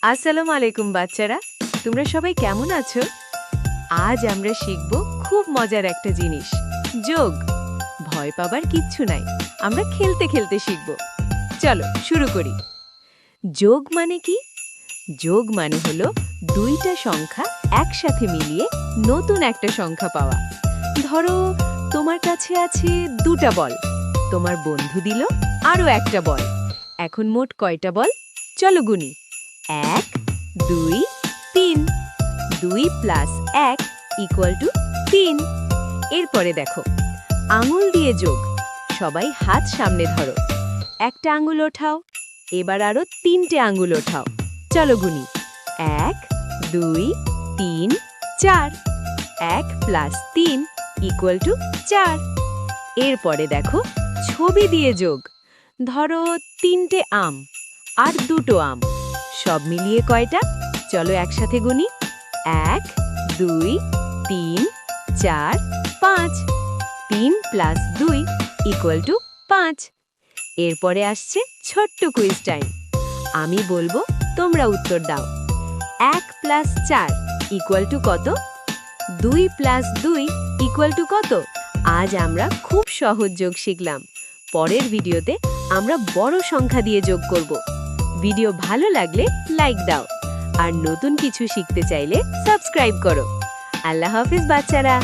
আসসালামু আলাইকুম বাচ্চারা, তোমরা সবাই কেমন আছো? আজ আমরা শিখব খুব মজার একটা জিনিস, যোগ। ভয় পাবার কিচ্ছু নাই, আমরা খেলতে খেলতে শিখব। চলো শুরু করি। যোগ মানে কি? যোগ মানে হলো দুইটা সংখ্যা একসাথে মিলিয়ে নতুন একটা সংখ্যা পাওয়া। ধরো তোমার কাছে আছে দুটা বল, তোমার বন্ধু দিল আরো একটা বল। এখন মোট কয়টা বল? চলো গুনি। 1, 2, 3। 2 প্লাস 1 ইকুয়াল টু 3। এরপরে দেখো, আঙুল দিয়ে যোগ। সবাই হাত সামনে ধরো, একটা আঙুল ওঠাও, এবার আরো 3টে আঙুল ওঠাও। চলো গুনি। 1, 2, 3, 4। 1 প্লাস 3 ইকুয়াল টু 4। এরপরে দেখো, ছবি দিয়ে যোগ। ধরো 3টে আম আর 2টো আম, সব মিলিয়ে কয়টা? চলো একসাথে গুনি। 1, 2, 3, 4, 5। 3 প্লাস 2 ইকুয়াল টু 5। এরপরে আসছে ছোট্ট কুইজ টাইম। আমি বলবো, তোমরা উত্তর দাও। 1 প্লাস 4 ইকুয়াল টু কত? 2 প্লাস 2 ইকুয়াল টু কত? আজ আমরা খুব সহজ যোগ শিখলাম। পরের ভিডিওতে আমরা বড় সংখ্যা দিয়ে যোগ করব। ভিডিও ভালো লাগলে লাইক দাও, আর নতুন কিছু শিখতে চাইলে সাবস্ক্রাইব করো। আল্লাহ হাফেজ বাচ্চারা।